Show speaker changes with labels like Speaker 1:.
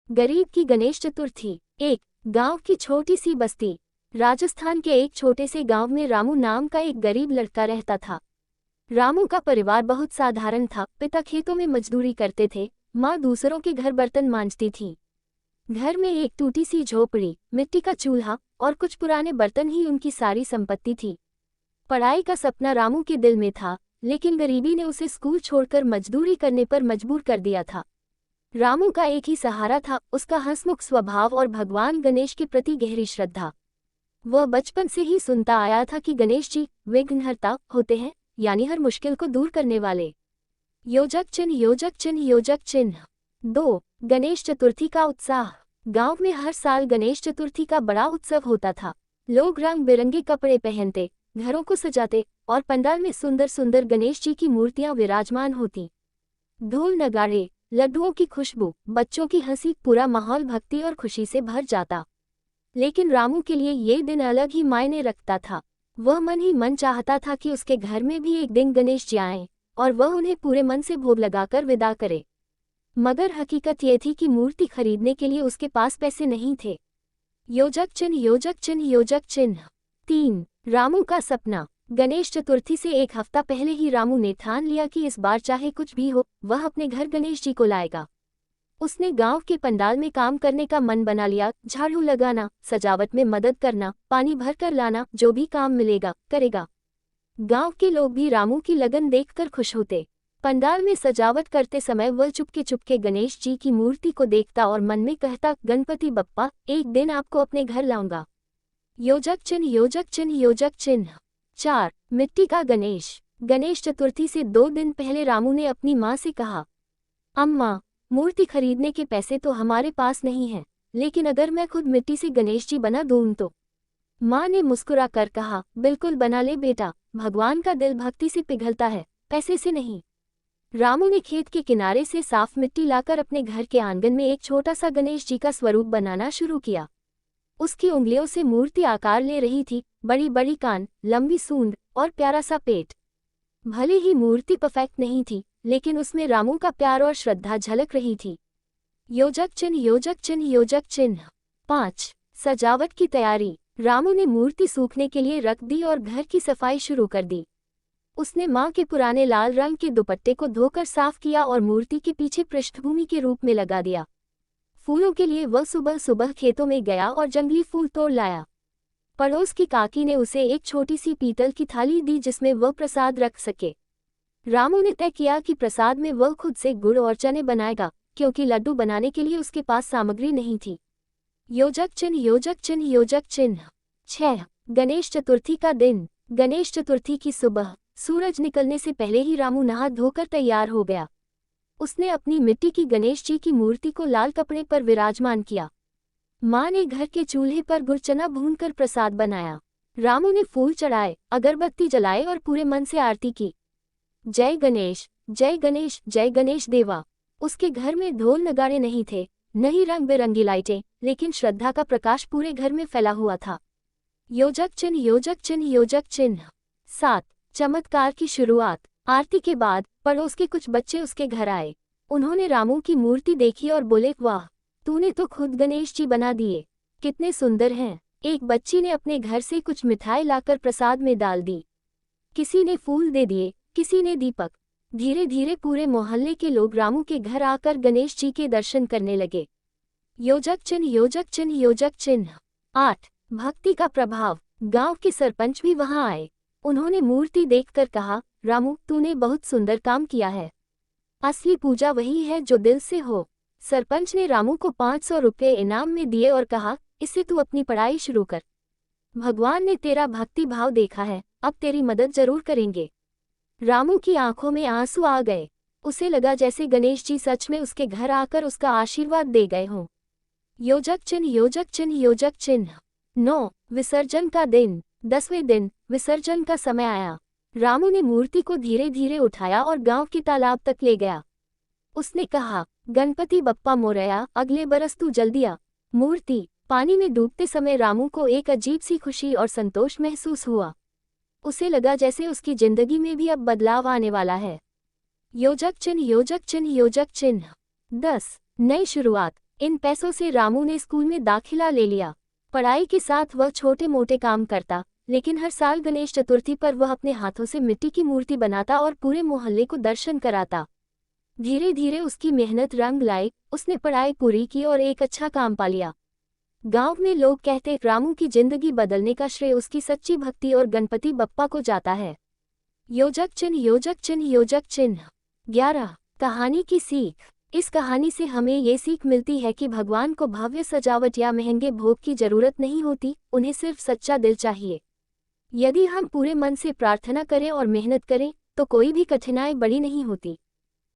Speaker 1: गरीब की गणेश चतुर्थी। एक गांव की छोटी सी बस्ती। राजस्थान के एक छोटे से गांव में रामू नाम का एक गरीब लड़का रहता था। रामू का परिवार बहुत साधारण था। पिता खेतों में मजदूरी करते थे, माँ दूसरों के घर बर्तन मांजती थी। घर में एक टूटी सी झोपड़ी, मिट्टी का चूल्हा और कुछ पुराने बर्तन ही उनकी सारी संपत्ति थी। पढ़ाई का सपना रामू के दिल में था, लेकिन गरीबी ने उसे स्कूल छोड़कर मजदूरी करने पर मजबूर कर दिया था। रामू का एक ही सहारा था, उसका हंसमुख स्वभाव और भगवान गणेश के प्रति गहरी श्रद्धा। वह बचपन से ही सुनता आया था कि गणेश जी विघ्नहर्ता होते हैं, यानी हर मुश्किल को दूर करने वाले। योजक चिन्ह योजक चिन्ह योजक चिन्ह। 2 गणेश चतुर्थी का उत्साह। गांव में हर साल गणेश चतुर्थी का बड़ा उत्सव होता था। लोग रंग बिरंगे कपड़े पहनते, घरों को सजाते और पंडाल में सुंदर सुंदर गणेश जी की मूर्तियां विराजमान होती। ढोल नगाड़े, लड्डुओं की खुशबू, बच्चों की हंसी, पूरा माहौल भक्ति और खुशी से भर जाता। लेकिन रामू के लिए ये दिन अलग ही मायने रखता था। वह मन ही मन चाहता था कि उसके घर में भी एक दिन गणेश जी आएं और वह उन्हें पूरे मन से भोग लगाकर विदा करे। मगर हकीकत ये थी कि मूर्ति खरीदने के लिए उसके पास पैसे नहीं थे। योजक चिन्ह योजक चिन्ह योजक चिन्ह। 3 रामू का सपना। गणेश चतुर्थी से एक हफ्ता पहले ही रामू ने ठान लिया कि इस बार चाहे कुछ भी हो, वह अपने घर गणेश जी को लाएगा। उसने गांव के पंडाल में काम करने का मन बना लिया। झाड़ू लगाना, सजावट में मदद करना, पानी भर कर लाना, जो भी काम मिलेगा करेगा। गांव के लोग भी रामू की लगन देखकर खुश होते। पंडाल में सजावट करते समय वह चुपके चुपके गणेश जी की मूर्ति को देखता और मन में कहता, गणपति बप्पा, एक दिन आपको अपने घर लाऊंगा। योजक चिन्ह योजक चिन्ह योजक चिन्ह। 4 मिट्टी का गणेश। गणेश चतुर्थी से 2 दिन पहले रामू ने अपनी माँ से कहा, अम्मा, मूर्ति खरीदने के पैसे तो हमारे पास नहीं हैं, लेकिन अगर मैं खुद मिट्टी से गणेश जी बना दूं तो। माँ ने मुस्कुरा कर कहा, बिल्कुल बना ले बेटा, भगवान का दिल भक्ति से पिघलता है, पैसे से नहीं। रामू ने खेत के किनारे से साफ मिट्टी लाकर अपने घर के आंगन में एक छोटा सा गणेश जी का स्वरूप बनाना शुरू किया। उसकी उंगलियों से मूर्ति आकार ले रही थी, बड़ी बड़ी कान, लंबी सूंड और प्यारा सा पेट। भले ही मूर्ति परफेक्ट नहीं थी, लेकिन उसमें रामू का प्यार और श्रद्धा झलक रही थी। योजक चिन्ह योजक चिन्ह योजक चिन्ह। 5 सजावट की तैयारी। रामू ने मूर्ति सूखने के लिए रख दी और घर की सफाई शुरू कर दी। उसने माँ के पुराने लाल रंग के दुपट्टे को धोकर साफ किया और मूर्ति के पीछे पृष्ठभूमि के रूप में लगा दिया। फूलों के लिए वह सुबह सुबह खेतों में गया और जंगली फूल तोड़ लाया। पड़ोस की काकी ने उसे एक छोटी सी पीतल की थाली दी जिसमें वह प्रसाद रख सके। रामू ने तय किया कि प्रसाद में वह खुद से गुड़ और चने बनाएगा, क्योंकि लड्डू बनाने के लिए उसके पास सामग्री नहीं थी। योजक चिन्ह योजक चिन्ह योजक चिन्ह। 6 गणेश चतुर्थी का दिन। गणेश चतुर्थी की सुबह सूरज निकलने से पहले ही रामू नहा धोकर तैयार हो गया। उसने अपनी मिट्टी की गणेश जी की मूर्ति को लाल कपड़े पर विराजमान किया। माँ ने घर के चूल्हे पर गुड़ चना भूनकर प्रसाद बनाया। रामू ने फूल चढ़ाए, अगरबत्ती जलाए और पूरे मन से आरती की। जय गणेश जय गणेश जय गणेश देवा। उसके घर में ढोल नगाड़े नहीं थे, न ही रंग बिरंगी लाइटें, लेकिन श्रद्धा का प्रकाश पूरे घर में फैला हुआ था। योजक चिन्ह योजक चिन्ह योजक चिन्ह। 7 चमत्कार की शुरुआत। आरती के बाद पड़ोस के कुछ बच्चे उसके घर आए। उन्होंने रामू की मूर्ति देखी और बोले, वाह, तूने तो खुद गणेश जी बना दिए, कितने सुंदर हैं। एक बच्ची ने अपने घर से कुछ मिठाई लाकर प्रसाद में डाल दी। किसी ने फूल दे दिए, किसी ने दीपक। धीरे धीरे पूरे मोहल्ले के लोग रामू के घर आकर गणेश जी के दर्शन करने लगे। योजक चिन्ह योजक चिन्ह योजक चिन्ह। 8 भक्ति का प्रभाव। गांव के सरपंच भी वहां आए। उन्होंने मूर्ति देखकर कहा, रामू, तूने बहुत सुंदर काम किया है। असली पूजा वही है जो दिल से हो। सरपंच ने रामू को 500 रुपये इनाम में दिए और कहा, इससे तू अपनी पढ़ाई शुरू कर। भगवान ने तेरा भक्ति भाव देखा है, अब तेरी मदद जरूर करेंगे। रामू की आंखों में आंसू आ गए। उसे लगा जैसे गणेश जी सच में उसके घर आकर उसका आशीर्वाद दे गए हों। योजक चिन्ह योजक चिन्ह योजक चिन्ह। 9 विसर्जन का दिन। 10वें दिन विसर्जन का समय आया। रामू ने मूर्ति को धीरे धीरे उठाया और गांव के तालाब तक ले गया। उसने कहा, गणपति बप्पा मोरया, अगले बरस तू जल्दी आ। मूर्ति पानी में डूबते समय रामू को एक अजीब सी खुशी और संतोष महसूस हुआ। उसे लगा जैसे उसकी जिंदगी में भी अब बदलाव आने वाला है। योजक चिन्ह योजक चिन्ह योजक चिन्ह। 10 नई शुरुआत। इन पैसों से रामू ने स्कूल में दाखिला ले लिया। पढ़ाई के साथ वह छोटे मोटे काम करता, लेकिन हर साल गणेश चतुर्थी पर वह अपने हाथों से मिट्टी की मूर्ति बनाता और पूरे मोहल्ले को दर्शन कराता। धीरे धीरे उसकी मेहनत रंग लाई, उसने पढ़ाई पूरी की और एक अच्छा काम पा लिया। गांव में लोग कहते रामू की जिंदगी बदलने का श्रेय उसकी सच्ची भक्ति और गणपति बप्पा को जाता है। योजक चिन्ह योजक चिन्ह योजक चिन्ह। 11 कहानी की सीख। इस कहानी से हमें ये सीख मिलती है कि भगवान को भव्य सजावट या महंगे भोग की जरूरत नहीं होती, उन्हें सिर्फ सच्चा दिल चाहिए। यदि हम पूरे मन से प्रार्थना करें और मेहनत करें तो कोई भी कठिनाई बड़ी नहीं होती।